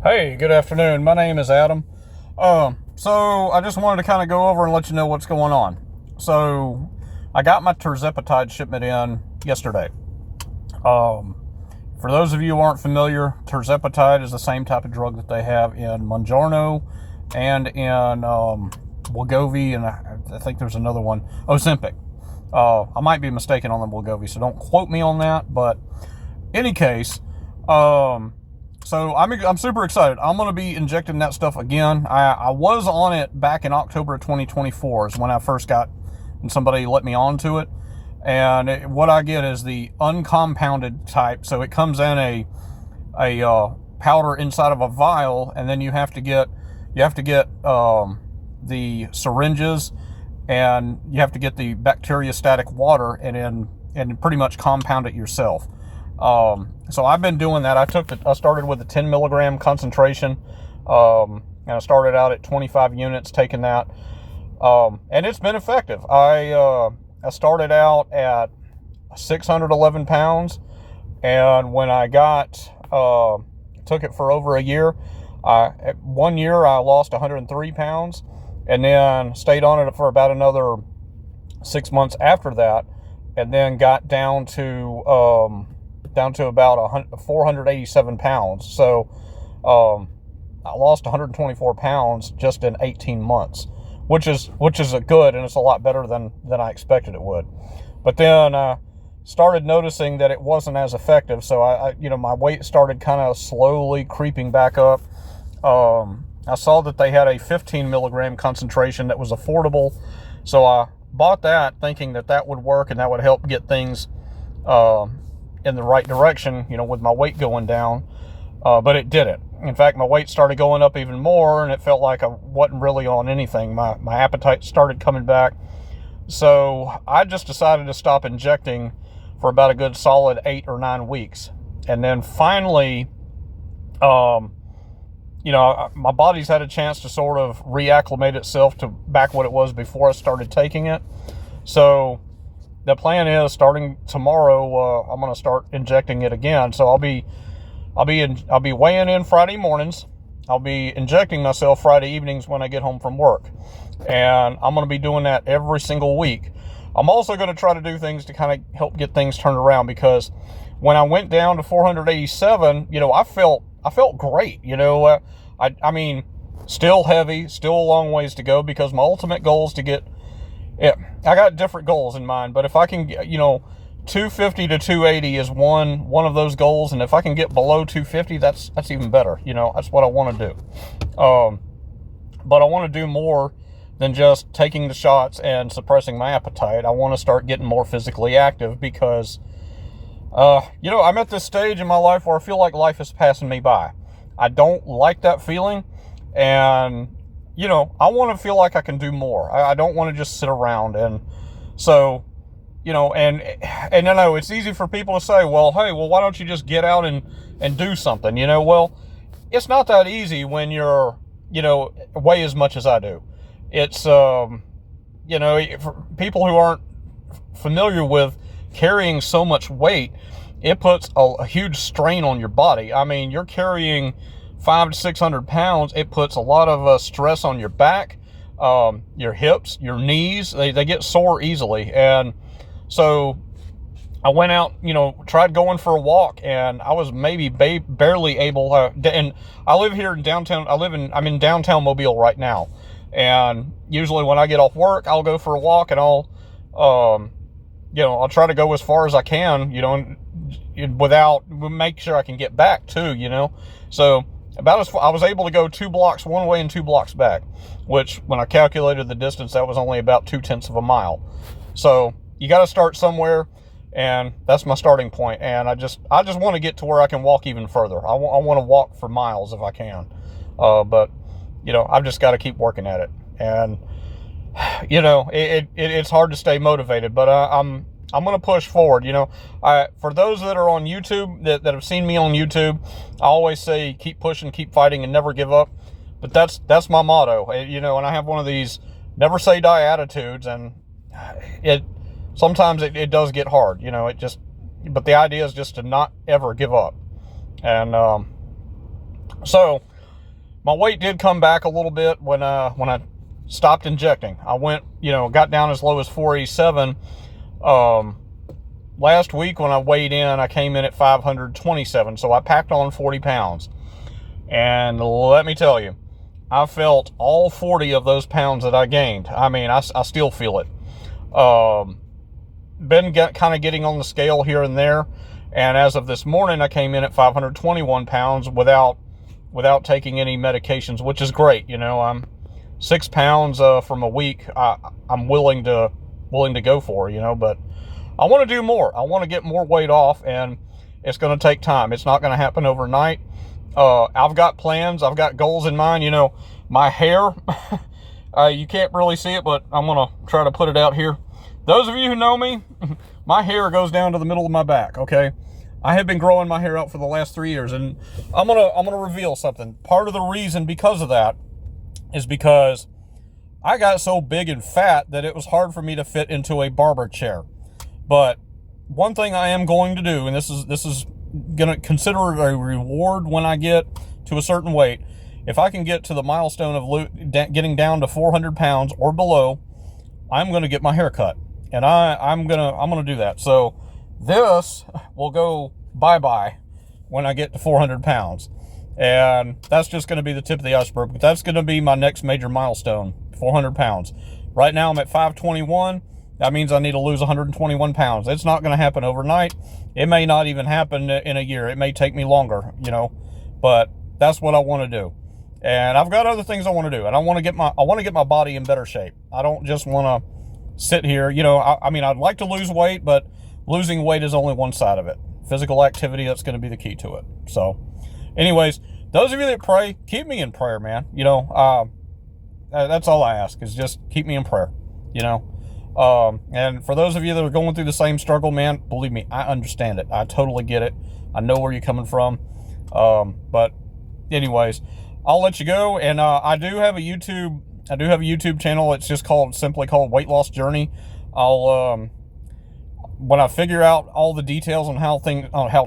Hey, good afternoon. My name is Adam. So I just wanted to kind of go over and let you know what's going on. So I got my tirzepatide shipment in yesterday. For those of you who aren't familiar, tirzepatide is the same type of drug that they have in Mounjaro and in Wegovy, and I think there's another one, Ozempic. I might be mistaken on the Wegovy, so don't quote me on that. But any case, so I'm super excited. I'm going to be injecting that stuff again. I was on it back in October of 2024 is when I first got, and somebody let me onto it. And what I get is the uncompounded type. So it comes in a powder inside of a vial, and then you have to get the syringes, and you have to get the bacteriostatic water, and pretty much compound it yourself. So I've been doing that. I started with a 10 milligram concentration, and I started out at 25 units taking that, and it's been effective. I started out at 611 pounds, and when I took it for over a year, 1 year I lost 103 pounds, and then stayed on it for about another 6 months after that, and then got down to about 487 pounds. So I lost 124 pounds just in 18 months, which is a good, and it's a lot better than I expected it would. But then I started noticing that it wasn't as effective, so I my weight started kind of slowly creeping back up. I saw that they had a 15 milligram concentration that was affordable, so I bought that thinking that would work and that would help get things in the right direction, with my weight going down, but it didn't. In fact, my weight started going up even more, and it felt like I wasn't really on anything. My appetite started coming back, so I just decided to stop injecting for about a good solid 8 or 9 weeks, and then finally, my body's had a chance to sort of reacclimate itself to back what it was before I started taking it. So the plan is, starting tomorrow, I'm going to start injecting it again. So I'll be weighing in Friday mornings. I'll be injecting myself Friday evenings when I get home from work, and I'm going to be doing that every single week. I'm also going to try to do things to kind of help get things turned around, because when I went down to 487, I felt great. I mean, still heavy, still a long ways to go, because my ultimate goal is to get. Yeah, I got different goals in mind, but if I can, 250 to 280 is one of those goals, and if I can get below 250, that's even better. That's what I want to do. But I want to do more than just taking the shots and suppressing my appetite. I want to start getting more physically active, because, I'm at this stage in my life where I feel like life is passing me by. I don't like that feeling, and I want to feel like I can do more. I don't want to just sit around. And so, and I know it's easy for people to say, well, hey, why don't you just get out and do something? Well, it's not that easy when you're, weigh as much as I do. It's, for people who aren't familiar with carrying so much weight, it puts a huge strain on your body. I mean, you're carrying 500 to 600 pounds. It puts a lot of stress on your back, your hips, your knees. They get sore easily. And so I went out, tried going for a walk, and I was maybe barely able and I live here in downtown. I'm in downtown Mobile right now. And usually when I get off work, I'll go for a walk, and I'll try to go as far as I can, without, make sure I can get back too, So I was able to go 2 blocks one way and 2 blocks back, which, when I calculated the distance, that was only about 0.2 of a mile. So you got to start somewhere, and that's my starting point. And I just want to get to where I can walk even further. I want to walk for miles if I can. But I've just got to keep working at it. And it's hard to stay motivated, but I'm going to push forward. For those that are on YouTube, that have seen me on YouTube, I always say, keep pushing, keep fighting, and never give up. But that's my motto, and I have one of these never say die attitudes, and sometimes it does get hard, but the idea is just to not ever give up. And so my weight did come back a little bit when I stopped injecting. I went, got down as low as 487. Last week when I weighed in, I came in at 527, so I packed on 40 pounds. And let me tell you, I felt all 40 of those pounds that I gained. I mean, I still feel it. Been kind of getting on the scale here and there, and as of this morning, I came in at 521 pounds without taking any medications, which is great. I'm 6 pounds from a week. I'm willing to go for, but I want to do more. I want to get more weight off, and it's going to take time. It's not going to happen overnight. I've got plans. I've got goals in mind. My hair, you can't really see it, but I'm going to try to put it out here. Those of you who know me, my hair goes down to the middle of my back, okay? I have been growing my hair out for the last 3 years, and I'm gonna reveal something. Part of the reason because of that is because I got so big and fat that it was hard for me to fit into a barber chair. But one thing I am going to do, and this is gonna consider it a reward when I get to a certain weight. If I can get to the milestone of getting down to 400 pounds or below, I'm gonna get my hair cut, and I'm gonna do that. So this will go bye-bye when I get to 400 pounds. And that's just going to be the tip of the iceberg. But that's going to be my next major milestone, 400 pounds. Right now I'm at 521. That means I need to lose 121 pounds. It's not going to happen overnight. It may not even happen in a year. It may take me longer, But that's what I want to do. And I've got other things I want to do. And I want to get my body in better shape. I don't just want to sit here. I mean, I'd like to lose weight, but losing weight is only one side of it. Physical activity, that's going to be the key to it. So, anyways, those of you that pray, keep me in prayer, man. That's all I ask, is just keep me in prayer, And for those of you that are going through the same struggle, man, believe me, I understand it. I totally get it. I know where you're coming from. But anyways, I'll let you go. And I do have a YouTube channel. It's just simply called Weight Loss Journey. When I figure out all the details on how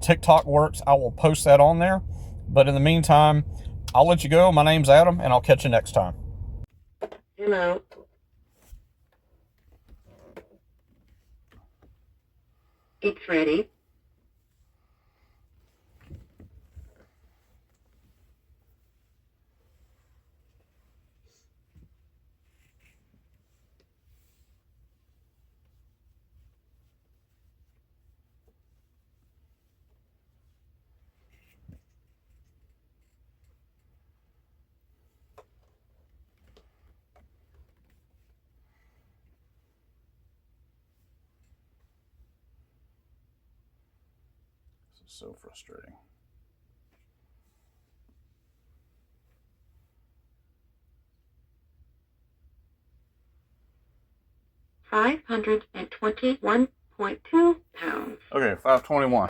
TikTok works, I will post that on there. But in the meantime, I'll let you go. My name's Adam, and I'll catch you next time. Hello. It's ready. This is so frustrating. $521.2 pounds. Okay, 521.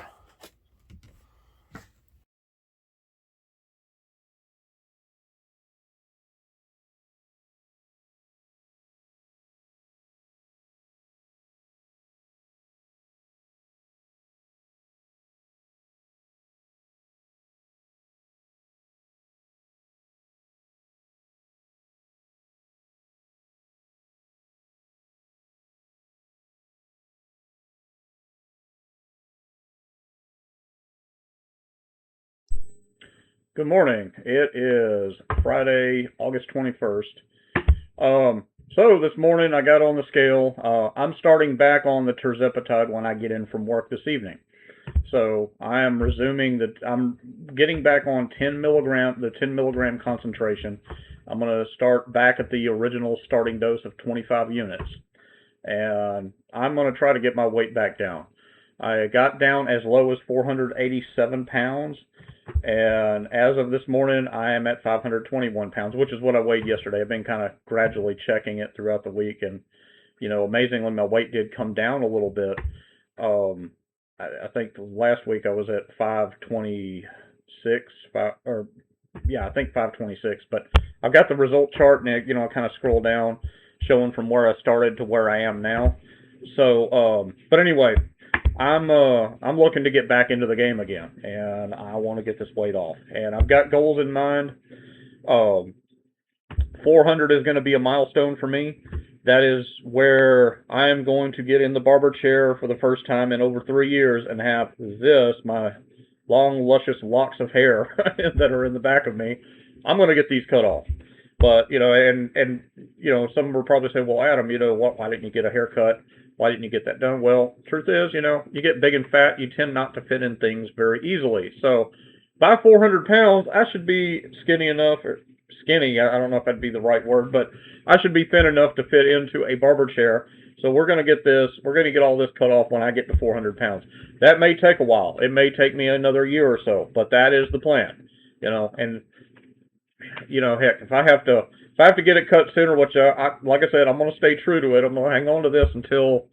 Good morning. It is Friday, August 21st. So this morning I got on the scale. I'm starting back on the tirzepatide when I get in from work this evening. So I am I'm getting back on the 10 milligram concentration. I'm going to start back at the original starting dose of 25 units. And I'm going to try to get my weight back down. I got down as low as 487 pounds. And as of this morning, I am at 521 pounds, which is what I weighed yesterday. I've been kind of gradually checking it throughout the week. And, amazingly, my weight did come down a little bit. I think last week I was at 526, I think 526. But I've got the result chart, and I kind of scroll down, showing from where I started to where I am now. So, but anyway, I'm looking to get back into the game again, and I want to get this weight off. And I've got goals in mind. Um, 400 is going to be a milestone for me. That is where I am going to get in the barber chair for the first time in over 3 years and have this, my long, luscious locks of hair that are in the back of me. I'm going to get these cut off. But, some will probably say, well, Adam, why didn't you get a haircut? Why didn't you get that done? Well, truth is, you get big and fat, you tend not to fit in things very easily. So, by 400 pounds, I should be skinny enough, or skinny, I don't know if that'd be the right word, but I should be thin enough to fit into a barber chair. So we're going to get all this cut off when I get to 400 pounds. That may take a while. It may take me another year or so, but that is the plan. And heck, if I have to get it cut sooner, which like I said, I'm going to stay true to it. I'm going to hang on to this until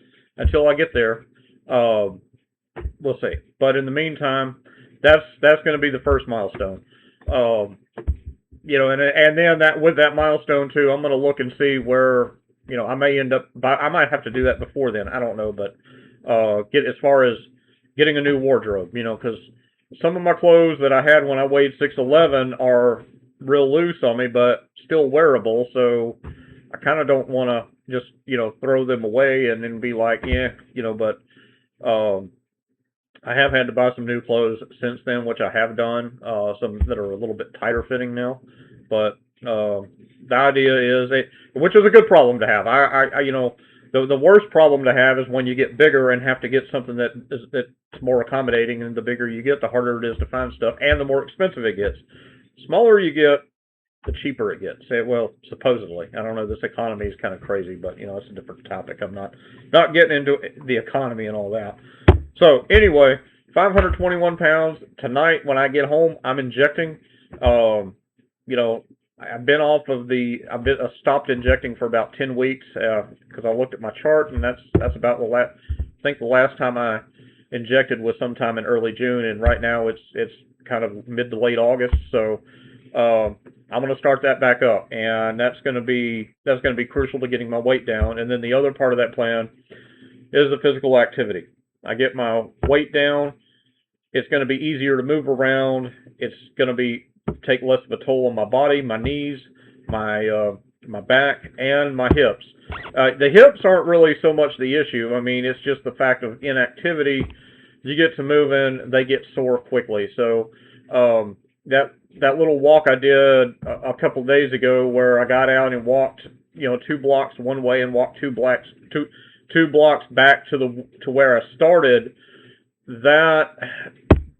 I get there. We'll see. But in the meantime, that's going to be the first milestone. Um, and then that with that milestone too, I'm going to look and see where I may end up. I might have to do that before then. I don't know, but get as far as getting a new wardrobe, because some of my clothes that I had when I weighed 6'11" are real loose on me, but still wearable. So I kind of don't want to just throw them away and then be like, yeah, but. Um, I have had to buy some new clothes since then, which I have done. Some that are a little bit tighter fitting now, but the idea is, which is a good problem to have. The worst problem to have is when you get bigger and have to get something that's more accommodating. And the bigger you get, the harder it is to find stuff, and the more expensive it gets. Smaller you get, the cheaper it gets. Well, supposedly. I don't know. This economy is kind of crazy, but it's a different topic. I'm not getting into the economy and all that. So anyway, 521 pounds tonight. When I get home, I'm injecting. Um, you know, I stopped injecting for about 10 weeks because I looked at my chart, and that's about the last. I think the last time I injected was sometime in early June, and right now it's kind of mid to late August. So I'm going to start that back up, and that's going to be crucial to getting my weight down. And then the other part of that plan is the physical activity. I get my weight down. It's going to be easier to move around. It's going to take less of a toll on my body, my knees, my back, and my hips. The hips aren't really so much the issue. I mean, it's just the fact of inactivity. You get to moving, they get sore quickly. So that little walk I did a couple of days ago, where I got out and walked, 2 blocks one way and walked two blocks back to where I started. That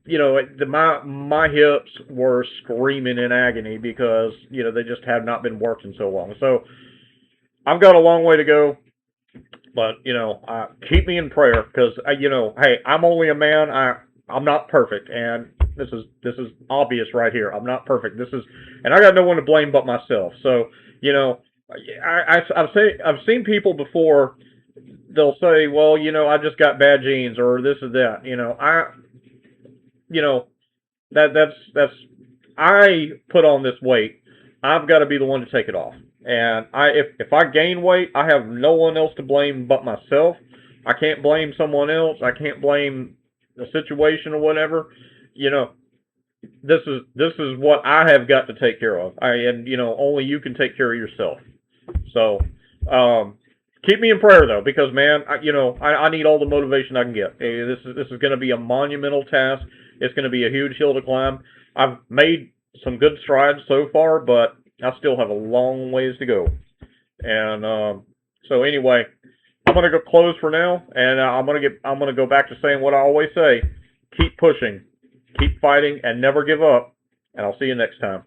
my hips were screaming in agony because they just have not been working so long. So I've got a long way to go, but keep me in prayer because hey, I'm only a man. I'm not perfect, and this is obvious right here. I'm not perfect. And I got no one to blame but myself. So I've seen people before. They'll say, well, I just got bad genes or this or that. You know, that's I put on this weight. I've got to be the one to take it off. And if I gain weight, I have no one else to blame but myself. I can't blame someone else. I can't blame the situation or whatever. You know, this is what I have got to take care of. Only you can take care of yourself. So, keep me in prayer though, because man, I need all the motivation I can get. This is going to be a monumental task. It's going to be a huge hill to climb. I've made some good strides so far, but I still have a long ways to go. And so anyway, I'm going to go close for now, and I'm going to go back to saying what I always say: keep pushing, keep fighting, and never give up. And I'll see you next time.